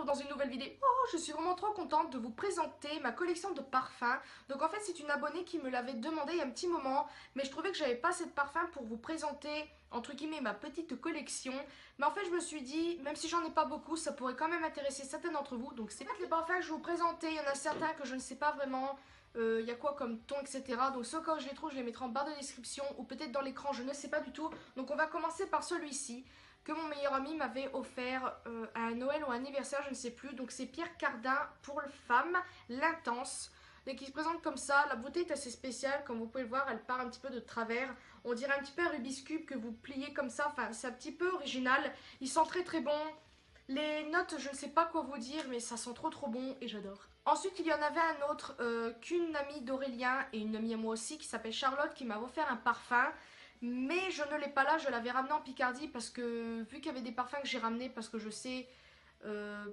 dans une nouvelle vidéo. Oh, je suis vraiment trop contente de vous présenter ma collection de parfums. Donc en fait c'est une abonnée qui me l'avait demandé il y a un petit moment, mais je trouvais que j'avais pas assez de parfums pour vous présenter entre guillemets ma petite collection. Mais en fait je me suis dit, même si j'en ai pas beaucoup, ça pourrait quand même intéresser certains d'entre vous. Donc c'est pas les parfums que je vais vous présenter, il y en a certains que je ne sais pas vraiment. Il y a quoi comme ton, etc. Donc ceux quand je les trouve, je les mettrai en barre de description ou peut-être dans l'écran, je ne sais pas du tout. Donc on va commencer par celui-ci que mon meilleur ami m'avait offert à un Noël ou un anniversaire, je ne sais plus. Donc c'est Pierre Cardin pour les femmes, l'intense. Donc il se présente comme ça. La bouteille est assez spéciale, comme vous pouvez le voir, elle part un petit peu de travers. On dirait un petit peu un Rubik's Cube que vous pliez comme ça. Enfin, c'est un petit peu original. Il sent très très bon. Les notes, je ne sais pas quoi vous dire, mais ça sent trop trop bon et j'adore. Ensuite, il y en avait un autre qu'une amie d'Aurélien et une amie à moi aussi qui s'appelle Charlotte qui m'a offert un parfum. Mais je ne l'ai pas là, je l'avais ramené en Picardie parce que vu qu'il y avait des parfums que j'ai ramenés parce que je sais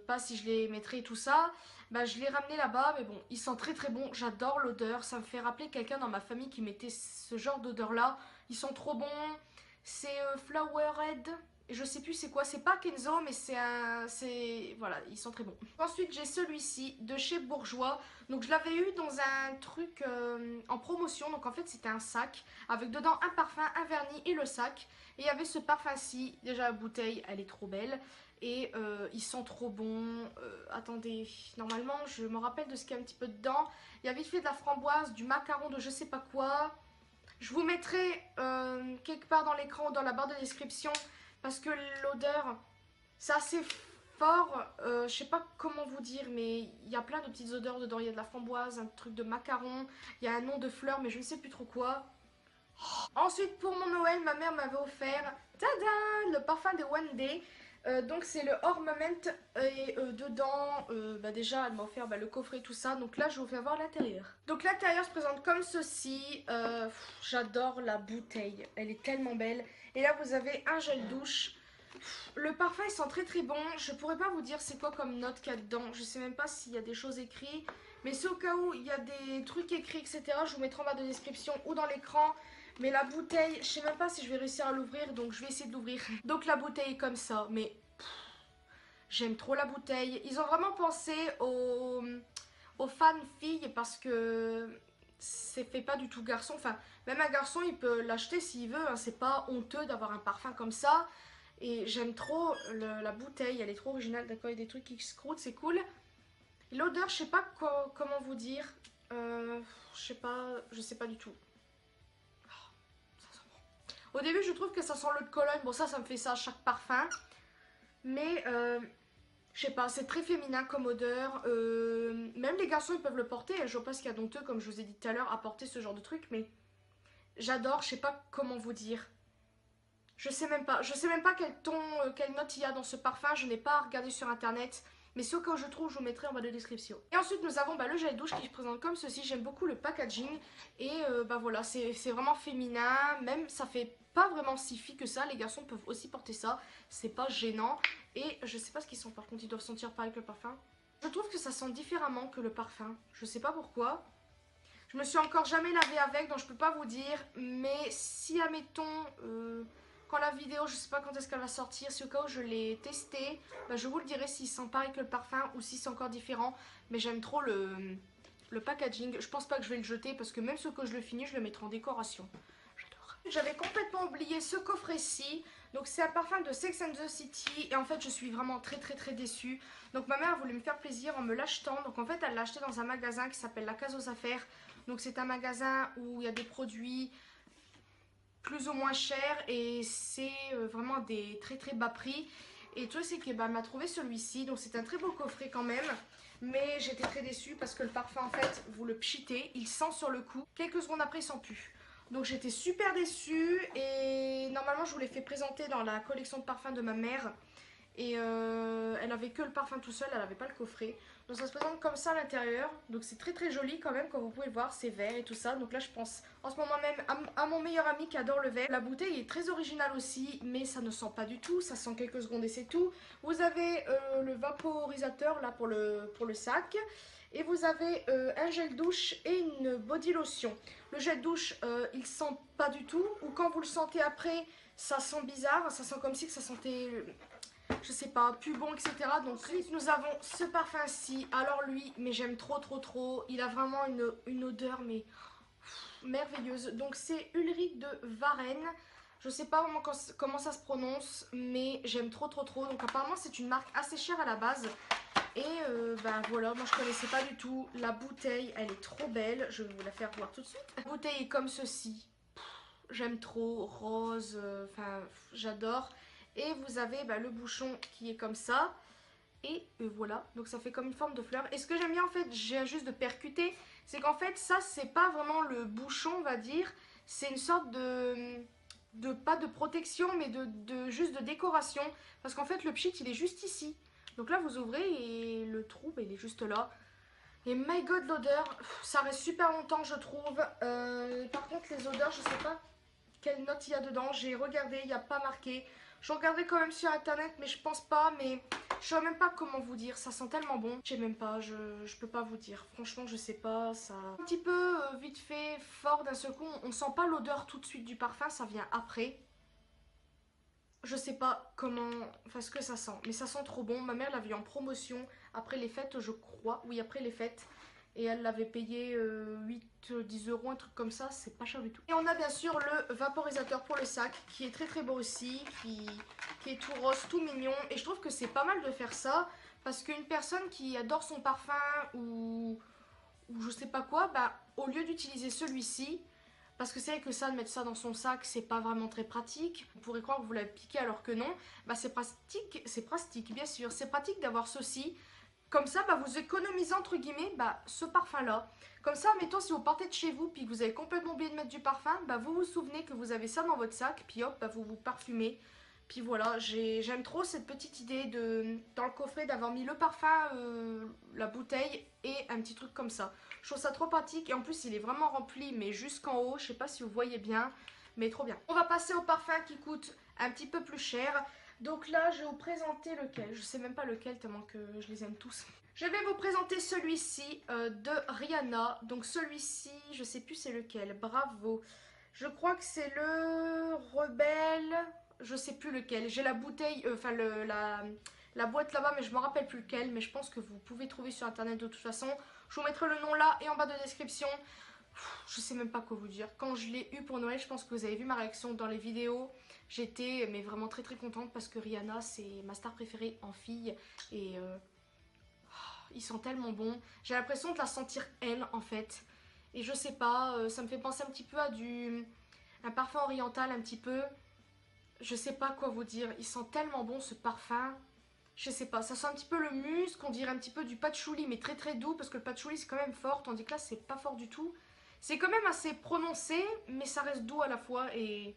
pas si je les mettrai et tout ça, bah je l'ai ramené là-bas. Mais bon, il sent très très bon, j'adore l'odeur, ça me fait rappeler quelqu'un dans ma famille qui mettait ce genre d'odeur là. Ils sont trop bons, c'est Flowerhead. Et je sais plus c'est quoi, c'est pas Kenzo mais c'est un... Voilà, ils sont très bons. Ensuite j'ai celui-ci de chez Bourjois. Donc je l'avais eu dans un truc en promotion. Donc en fait c'était un sac avec dedans un parfum, un vernis et le sac. Et il y avait ce parfum-ci, déjà la bouteille elle est trop belle. Et ils sont trop bons. Attendez, normalement je me rappelle de ce qu'il y a un petit peu dedans. Il y a vite fait de la framboise, du macaron de je sais pas quoi. Je vous mettrai quelque part dans l'écran ou dans la barre de description parce que l'odeur, c'est assez fort. Je sais pas comment vous dire, mais il y a plein de petites odeurs dedans. Il y a de la framboise, un truc de macaron, il y a un nom de fleur, mais je ne sais plus trop quoi. Ensuite, pour mon Noël, ma mère m'avait offert, tada, le parfum de One Day. Donc c'est le Ornament et dedans, déjà elle m'a offert le coffret tout ça. Donc là je vous fais voir l'intérieur. Donc l'intérieur se présente comme ceci. J'adore la bouteille, elle est tellement belle. Et là vous avez un gel douche. Le parfum il sent très très bon. Je pourrais pas vous dire c'est quoi comme note qu'il y a dedans. Je sais même pas s'il y a des choses écrites. Mais c'est au cas où il y a des trucs écrits etc. Je vous mettrai en bas de description ou dans l'écran. Mais la bouteille, je sais même pas si je vais réussir à l'ouvrir, donc je vais essayer de l'ouvrir. Donc la bouteille est comme ça, mais j'aime trop la bouteille. Ils ont vraiment pensé aux fans filles parce que c'est fait pas du tout garçon. Enfin, même un garçon, il peut l'acheter s'il veut. Hein. C'est pas honteux d'avoir un parfum comme ça. Et j'aime trop la bouteille, elle est trop originale. D'accord, il y a des trucs qui se croûtent, c'est cool. L'odeur, je sais pas comment vous dire. Je sais pas du tout. Au début, je trouve que ça sent l'eau de Cologne. Bon, ça me fait ça à chaque parfum. Mais, je sais pas, c'est très féminin comme odeur. Même les garçons, ils peuvent le porter. Je vois pas ce qu'il y a d'honteux, comme je vous ai dit tout à l'heure, à porter ce genre de truc. Mais j'adore, je sais pas comment vous dire. Je sais même pas. Je sais même pas quel ton, quelle note il y a dans ce parfum. Je n'ai pas regardé sur internet. Mais ce que je trouve, je vous mettrai en bas de description. Et ensuite, nous avons le gel douche qui se présente comme ceci. J'aime beaucoup le packaging. Et voilà, c'est vraiment féminin. Même, ça fait pas vraiment si fille que ça. Les garçons peuvent aussi porter ça. C'est pas gênant. Et je sais pas ce qu'ils sont par contre. Ils doivent sentir pareil que le parfum. Je trouve que ça sent différemment que le parfum. Je sais pas pourquoi. Je me suis encore jamais lavé avec, donc je peux pas vous dire. Mais si, admettons... quand la vidéo, je sais pas quand est-ce qu'elle va sortir, si au cas où je l'ai testé, je vous le dirai s'il sent pareil que le parfum ou si c'est encore différent. Mais j'aime trop le packaging. Je pense pas que je vais le jeter parce que même ce que je le finis, je le mettrai en décoration. J'adore. J'avais complètement oublié ce coffret-ci. Donc c'est un parfum de Sex and the City et en fait je suis vraiment très déçue. Donc ma mère a voulu me faire plaisir en me l'achetant. Donc en fait elle l'a acheté dans un magasin qui s'appelle La Case aux Affaires. Donc c'est un magasin où il y a des produits plus ou moins cher et c'est vraiment des très bas prix. Et le truc c'est qu'elle m'a trouvé celui-ci, donc c'est un très beau coffret quand même. Mais j'étais très déçue parce que le parfum en fait, vous le pchitez, il sent sur le coup. Quelques secondes après il sent plus. Donc j'étais super déçue et normalement je vous l'ai fait présenter dans la collection de parfums de ma mère. Et elle avait que le parfum tout seul, elle avait pas le coffret. Donc ça se présente comme ça à l'intérieur. Donc c'est très joli quand même, comme vous pouvez le voir, c'est vert et tout ça. Donc là je pense en ce moment même à mon meilleur ami qui adore le vert. La bouteille est très originale aussi, mais ça ne sent pas du tout, ça sent quelques secondes et c'est tout. Vous avez le vaporisateur là pour le sac. Et vous avez un gel douche et une body lotion. Le gel douche, il sent pas du tout. Ou quand vous le sentez après, ça sent bizarre. Ça sent comme si que ça sentait... je sais pas, plus bon, etc. Donc ensuite nous avons ce parfum-ci. Alors lui, mais j'aime trop trop trop. Il a vraiment une odeur mais merveilleuse. Donc c'est Ulrich de Varenne. Je sais pas vraiment comment ça se prononce, mais j'aime trop trop trop. Donc apparemment c'est une marque assez chère à la base. Et ben voilà, moi je connaissais pas du tout. La bouteille, elle est trop belle. Je vais vous la faire voir tout de suite. La bouteille est comme ceci. J'aime trop, rose, enfin j'adore. Et vous avez bah, le bouchon qui est comme ça. Et voilà, donc ça fait comme une forme de fleur. Et ce que j'aime bien en fait, j'ai juste de percuter, c'est qu'en fait ça c'est pas vraiment le bouchon on va dire. C'est une sorte pas de protection mais juste de décoration. Parce qu'en fait le pchit il est juste ici. Donc là vous ouvrez et le trou bah, il est juste là. Et my god l'odeur, ça reste super longtemps je trouve. Par contre les odeurs je sais pas quelle note il y a dedans. J'ai regardé, il n'y a pas marqué. Je regardais quand même sur internet, mais je pense pas. Mais je sais même pas comment vous dire. Ça sent tellement bon. Je sais même pas, je peux pas vous dire. Franchement, je sais pas. Ça. Un petit peu vite fait, fort d'un seul coup. On sent pas l'odeur tout de suite du parfum, ça vient après. Je sais pas comment, enfin ce que ça sent, mais ça sent trop bon. Ma mère l'avait en promotion après les fêtes, je crois. Oui, après les fêtes. Et elle l'avait payé 8-10 euros, un truc comme ça, c'est pas cher du tout. Et on a bien sûr le vaporisateur pour le sac, qui est très très beau aussi, qui est tout rose, tout mignon. Et je trouve que c'est pas mal de faire ça, parce qu'une personne qui adore son parfum ou je sais pas quoi, bah au lieu d'utiliser celui-ci, parce que c'est vrai que ça, de mettre ça dans son sac, c'est pas vraiment très pratique. Vous pourrez croire que vous l'avez piqué alors que non. Bah c'est pratique, bien sûr. C'est pratique d'avoir ceci. Comme ça, bah, vous économisez entre guillemets bah, ce parfum-là. Comme ça, mettons, si vous partez de chez vous puis que vous avez complètement oublié de mettre du parfum, bah, vous vous souvenez que vous avez ça dans votre sac, puis hop, bah, vous vous parfumez. Puis voilà, j'aime trop cette petite idée dans le coffret d'avoir mis le parfum, la bouteille et un petit truc comme ça. Je trouve ça trop pratique et en plus il est vraiment rempli mais jusqu'en haut, je sais pas si vous voyez bien, mais trop bien. On va passer au parfum qui coûte un petit peu plus cher. Donc là je vais vous présenter lequel, je sais même pas lequel tellement que je les aime tous. Je vais vous présenter celui-ci de Rihanna. Donc celui-ci, je sais plus c'est lequel, bravo. Je crois que c'est le Rebelle, je sais plus lequel. J'ai la bouteille, enfin la boîte là-bas, mais je me rappelle plus lequel. Mais je pense que vous pouvez trouver sur internet de toute façon. Je vous mettrai le nom là et en bas de description. Je sais même pas quoi vous dire. Quand je l'ai eu pour Noël, je pense que vous avez vu ma réaction dans les vidéos. J'étais mais vraiment très très contente parce que Rihanna c'est ma star préférée en fille. Et ils sont tellement bons. J'ai l'impression de la sentir elle en fait. Et je sais pas, ça me fait penser un petit peu à un parfum oriental un petit peu. Je sais pas quoi vous dire. Il sent tellement bon ce parfum. Je sais pas, ça sent un petit peu le musc, on dirait un petit peu du patchouli, mais très très doux, parce que le patchouli c'est quand même fort, tandis que là c'est pas fort du tout. C'est quand même assez prononcé, mais ça reste doux à la fois, et...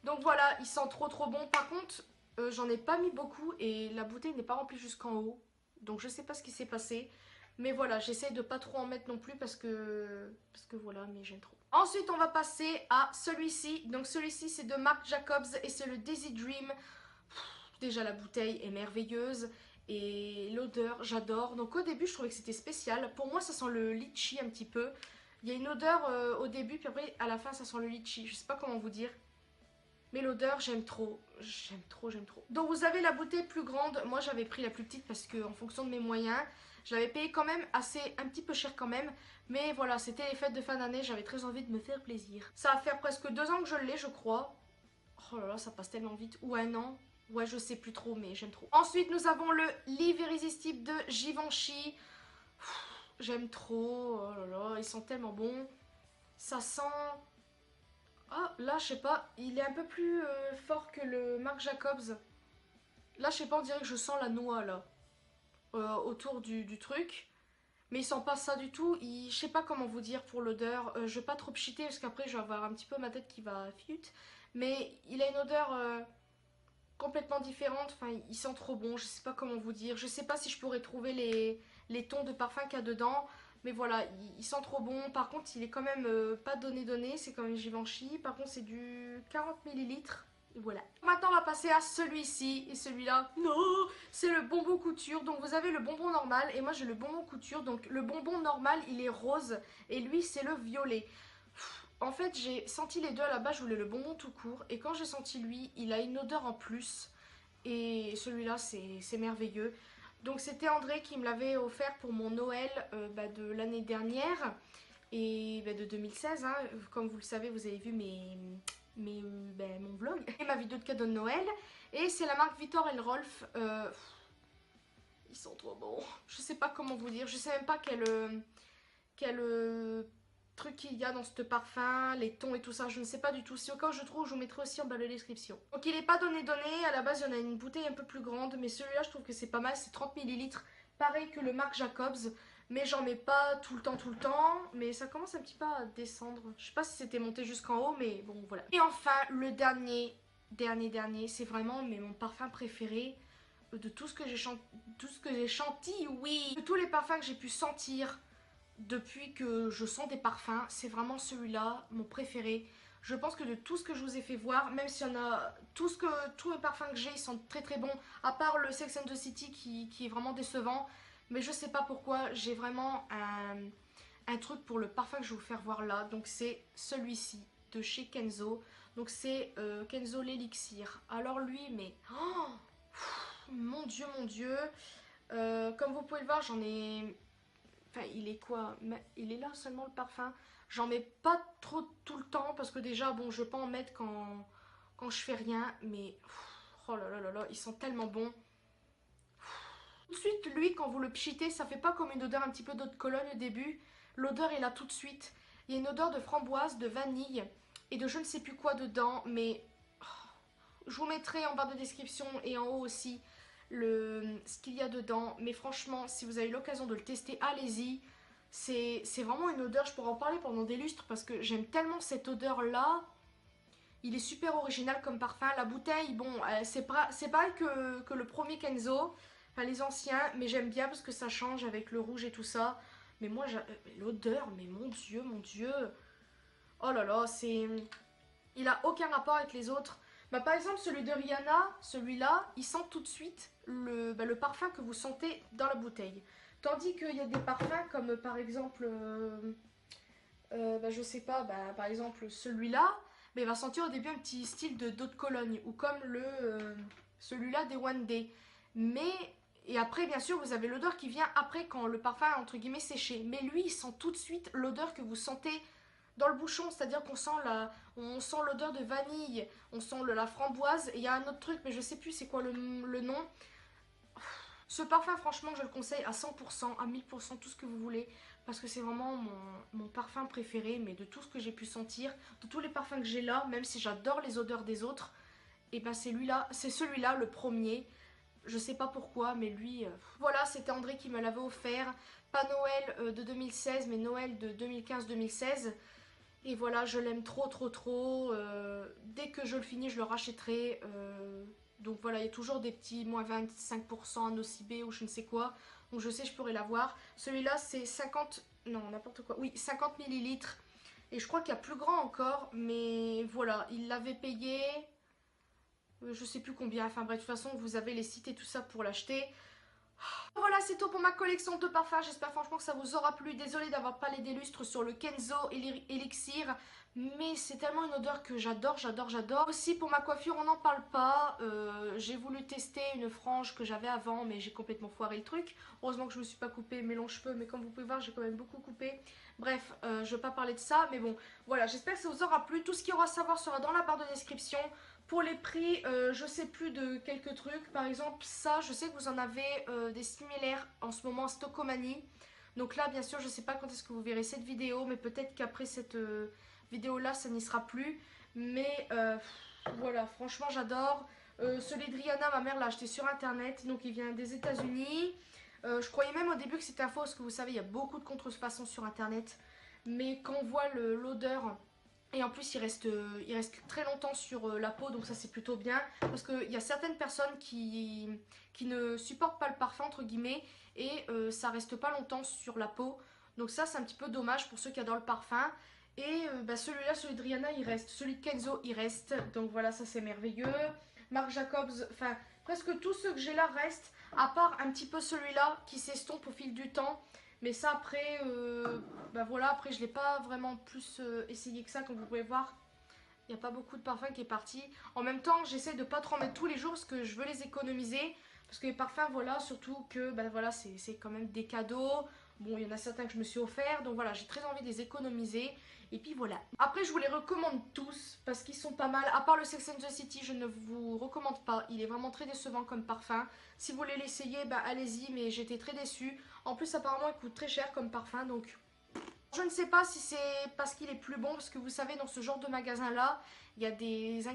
Donc voilà, il sent trop trop bon. Par contre, j'en ai pas mis beaucoup, et la bouteille n'est pas remplie jusqu'en haut. Donc je sais pas ce qui s'est passé. Mais voilà, j'essaye de pas trop en mettre non plus, parce que voilà, mais j'aime trop. Ensuite, on va passer à celui-ci. Donc celui-ci c'est de Marc Jacobs, et c'est le Daisy Dream. Déjà la bouteille est merveilleuse et l'odeur j'adore. Donc au début je trouvais que c'était spécial. Pour moi ça sent le litchi un petit peu. Il y a une odeur au début puis après à la fin ça sent le litchi. Je sais pas comment vous dire. Mais l'odeur j'aime trop. J'aime trop, j'aime trop. Donc vous avez la bouteille plus grande. Moi j'avais pris la plus petite parce que en fonction de mes moyens. Je l'avais payé quand même assez, un petit peu cher quand même. Mais voilà, c'était les fêtes de fin d'année. J'avais très envie de me faire plaisir. Ça va faire presque 2 ans que je l'ai je crois. Oh là là, ça passe tellement vite. Ou un an. Ouais, je sais plus trop, mais j'aime trop. Ensuite, nous avons le Live Irrésistible de Givenchy. J'aime trop. Oh là là, ils sont tellement bons. Ça sent... Ah, là, je sais pas. Il est un peu plus fort que le Marc Jacobs. Là, je sais pas, on dirait que je sens la noix, là. Autour du truc. Mais il sent pas ça du tout. Je sais pas comment vous dire pour l'odeur. Je vais pas trop pchiter parce qu'après, je vais avoir un petit peu ma tête qui va fiute. Mais il a une odeur... complètement différente, enfin il sent trop bon, je sais pas comment vous dire, je sais pas si je pourrais trouver les tons de parfum qu'il y a dedans, mais voilà, il sent trop bon. Par contre il est quand même pas donné, c'est quand même Givenchy, par contre c'est du 40 millilitres. Voilà. Maintenant on va passer à celui-ci, et celui-là, non, c'est le bonbon couture. Donc vous avez le bonbon normal et moi j'ai le bonbon couture. Donc le bonbon normal il est rose et lui c'est le violet. En fait, j'ai senti les deux à la base, je voulais le bonbon tout court. Et quand j'ai senti lui, il a une odeur en plus. et celui-là c'est merveilleux. Donc c'était André qui me l'avait offert pour mon Noël de l'année dernière et de 2016. Hein. Comme vous le savez, vous avez vu mon vlog et ma vidéo de cadeau de Noël. Et c'est la marque Viktor & Rolf. Ils sont trop bons. Je sais pas comment vous dire. Je sais même pas quel truc il y a dans ce parfum, les tons et tout ça. Je ne sais pas du tout. Si au cas où je trouve, je vous mettrai aussi en bas de la description. Donc il n'est pas donné. À la base, il y en a une bouteille un peu plus grande. Mais celui-là, je trouve que c'est pas mal. C'est 30 millilitres. Pareil que le Marc Jacobs. Mais j'en mets pas tout le temps. Mais ça commence un petit peu à descendre. Je sais pas si c'était monté jusqu'en haut. Mais bon, voilà. Et enfin, le dernier. C'est vraiment mon parfum préféré de tout ce que j'ai chanté, oui. De tous les parfums que j'ai pu sentir depuis que je sens des parfums, c'est vraiment celui-là, mon préféré. Je pense que de tout ce que je vous ai fait voir, même s'il y en a, tous les parfums que j'ai, ils sont très très bons, à part le Sex and the City qui est vraiment décevant. Mais je sais pas pourquoi, j'ai vraiment un truc pour le parfum que je vais vous faire voir là. Donc c'est celui-ci, de chez Kenzo. Donc c'est Kenzo l'élixir. Alors lui, mais... Oh, mon dieu. Comme vous pouvez le voir, j'en ai... Enfin, il est quoi? Il est là seulement le parfum. J'en mets pas trop tout le temps parce que déjà, bon, je vais pas en mettre quand je fais rien. Mais, oh là là là là, ils sont tellement bons. Tout de suite, lui, quand vous le pchitez, ça fait pas comme une odeur un petit peu d'eau de Cologne au début. L'odeur est là tout de suite. Il y a une odeur de framboise, de vanille et de je ne sais plus quoi dedans. Mais je vous mettrai en barre de description et en haut aussi ce qu'il y a dedans. Mais franchement, si vous avez l'occasion de le tester, allez-y. C'est vraiment une odeur, je pourrais en parler pendant des lustres parce que j'aime tellement cette odeur-là. Il est super original comme parfum. La bouteille, bon, c'est pareil que le premier Kenzo, enfin les anciens, mais j'aime bien parce que ça change avec le rouge et tout ça. Mais moi, l'odeur, mais mon dieu. Oh là là, il a aucun rapport avec les autres. Par exemple, celui de Rihanna, celui-là, il sent tout de suite le parfum que vous sentez dans la bouteille. Tandis qu'il y a des parfums comme par exemple, je sais pas, par exemple celui-là, il va sentir au début un petit style d'eau de Cologne. Ou comme celui-là des One Day. Et après, bien sûr, vous avez l'odeur qui vient après quand le parfum est entre guillemets séché. Mais lui, il sent tout de suite l'odeur que vous sentez dans le bouchon, c'est-à-dire qu'on sent l'odeur de vanille, on sent la framboise, et il y a un autre truc, mais je sais plus c'est quoi le nom. Ce parfum, franchement, je le conseille à 100%, à 1000%, tout ce que vous voulez, parce que c'est vraiment mon parfum préféré, mais de tout ce que j'ai pu sentir, de tous les parfums que j'ai là, même si j'adore les odeurs des autres, et c'est celui-là, le premier. Je sais pas pourquoi, mais lui... Voilà, c'était André qui me l'avait offert. Pas Noël de 2016, mais Noël de 2015-2016. Et voilà, je l'aime trop. Dès que je le finis, je le rachèterai. Donc voilà, il y a toujours des petits moins 25% à Nocibé ou je ne sais quoi. Donc je sais, je pourrais l'avoir. Celui-là, c'est 50... Non, n'importe quoi. Oui, 50 millilitres. Et je crois qu'il y a plus grand encore. Mais voilà, il l'avait payé... je sais plus combien. Enfin bref, de toute façon, vous avez les sites et tout ça pour l'acheter. Voilà, c'est tout pour ma collection de parfums. J'espère franchement que ça vous aura plu. Désolée d'avoir parlé des lustres sur le Kenzo Elixir, mais c'est tellement une odeur que j'adore. Aussi pour ma coiffure, on n'en parle pas. J'ai voulu tester une frange que j'avais avant, mais j'ai complètement foiré le truc. Heureusement que je me suis pas coupé mes longs cheveux, mais comme vous pouvez voir, j'ai quand même beaucoup coupé. Bref, je ne vais pas parler de ça, mais bon, voilà, j'espère que ça vous aura plu. Tout ce qu'il y aura à savoir sera dans la barre de description. Pour les prix, je sais plus de quelques trucs. Par exemple, ça, je sais que vous en avez des similaires en ce moment, Stockomanie. Donc là, bien sûr, je sais pas quand est-ce que vous verrez cette vidéo, mais peut-être qu'après cette vidéo-là, ça n'y sera plus. Mais voilà, franchement, j'adore. Celui de Rihanna, ma mère l'a acheté sur Internet, donc il vient des États-Unis. Je croyais même au début que c'était un faux, parce que vous savez, il y a beaucoup de contrefaçons sur Internet. Mais quand on voit l'odeur... Et en plus, il reste très longtemps sur la peau, donc ça c'est plutôt bien. Parce qu'il y a certaines personnes qui ne supportent pas le parfum, entre guillemets, et ça reste pas longtemps sur la peau. Donc ça, c'est un petit peu dommage pour ceux qui adorent le parfum. Et celui-là, celui de Rihanna, il reste. Celui de Kenzo, il reste. Donc voilà, ça c'est merveilleux. Marc Jacobs, enfin, presque tous ceux que j'ai là restent, à part un petit peu celui-là qui s'estompe au fil du temps. Mais ça après, voilà, après je l'ai pas vraiment plus essayé que ça, comme vous pouvez voir. Il n'y a pas beaucoup de parfum qui est parti. En même temps, j'essaie de pas trop en mettre tous les jours parce que je veux les économiser. Parce que les parfums, voilà, surtout que bah, voilà, c'est quand même des cadeaux. Bon, il y en a certains que je me suis offert. Donc voilà, j'ai très envie de les économiser. Et puis voilà. Après, je vous les recommande tous parce qu'ils sont pas mal. À part le Sex and the City, je ne vous recommande pas. Il est vraiment très décevant comme parfum. Si vous voulez l'essayer, bah allez-y. Mais j'étais très déçue. En plus, apparemment, il coûte très cher comme parfum. Donc je ne sais pas si c'est parce qu'il est plus bon, parce que vous savez, dans ce genre de magasin-là, il y a des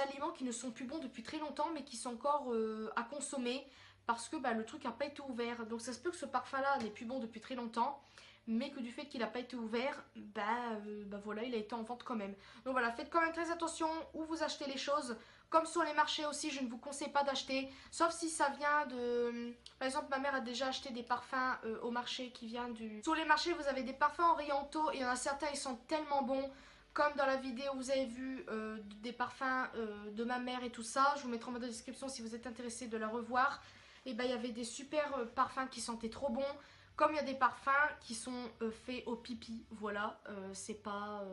aliments qui ne sont plus bons depuis très longtemps, mais qui sont encore à consommer, parce que bah, le truc n'a pas été ouvert. Donc ça se peut que ce parfum-là n'est plus bon depuis très longtemps, mais que du fait qu'il n'a pas été ouvert, bah voilà, il a été en vente quand même. Donc voilà, faites quand même très attention où vous achetez les choses. Comme sur les marchés aussi, je ne vous conseille pas d'acheter, sauf si ça vient de... Par exemple, ma mère a déjà acheté des parfums au marché qui vient du... Sur les marchés, vous avez des parfums orientaux et il y en a certains, ils sont tellement bons. Comme dans la vidéo, vous avez vu des parfums de ma mère et tout ça. Je vous mettrai en bas de la description si vous êtes intéressé de la revoir. Et ben, il y avait des super parfums qui sentaient trop bon. Comme il y a des parfums qui sont faits au pipi. Voilà, c'est pas...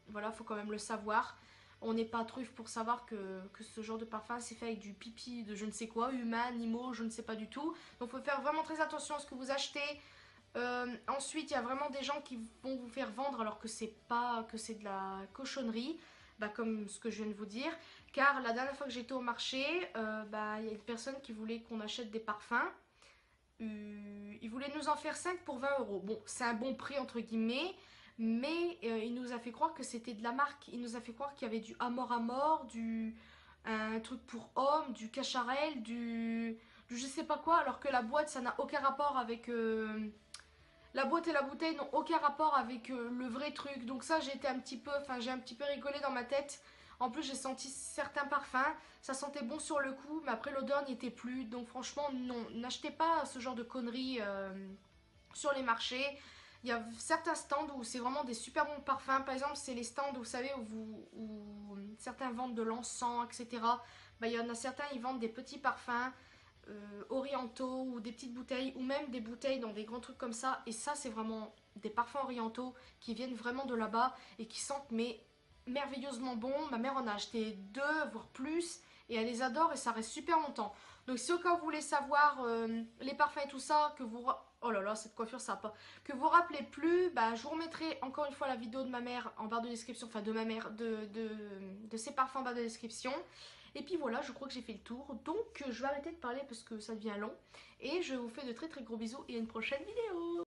Voilà, faut quand même le savoir. On n'est pas truffe pour savoir que ce genre de parfum c'est fait avec du pipi de je ne sais quoi, humain, animaux, je ne sais pas du tout. Donc il faut faire vraiment très attention à ce que vous achetez. Ensuite, il y a vraiment des gens qui vont vous faire vendre alors que c'est pas que c'est de la cochonnerie, bah, comme ce que je viens de vous dire. Car la dernière fois que j'étais au marché, bah, il y a une personne qui voulait qu'on achète des parfums. Il voulait nous en faire 5 pour 20 euros. Bon, c'est un bon prix entre guillemets, mais il nous a fait croire que c'était de la marque. Il nous a fait croire qu'il y avait du Amor Amor, un truc pour hommes, du Cacharel, du je sais pas quoi, alors que la boîte ça n'a aucun rapport avec. La boîte et la bouteille n'ont aucun rapport avec le vrai truc. Donc ça, j'ai un petit peu rigolé dans ma tête. En plus, j'ai senti certains parfums. Ça sentait bon sur le coup, mais après l'odeur n'y était plus. Donc franchement, non, n'achetez pas ce genre de conneries sur les marchés. Il y a certains stands où c'est vraiment des super bons parfums. Par exemple, c'est les stands, vous savez, où certains vendent de l'encens, etc. Bah, il y en a certains, ils vendent des petits parfums orientaux ou des petites bouteilles ou même des bouteilles dans des grands trucs comme ça. Et ça, c'est vraiment des parfums orientaux qui viennent vraiment de là-bas et qui sentent mais merveilleusement bon. Ma mère en a acheté 2 voire plus et elle les adore et ça reste super longtemps. Donc si au cas où vous voulez savoir les parfums et tout ça, que vous... Oh là là, cette coiffure, ça va pas. Que vous rappelez plus, bah, je vous remettrai encore une fois la vidéo de ma mère en barre de description, enfin de ma mère, de ses parfums en barre de description. Et puis voilà, je crois que j'ai fait le tour. Donc je vais arrêter de parler parce que ça devient long. Et je vous fais de très très gros bisous et à une prochaine vidéo.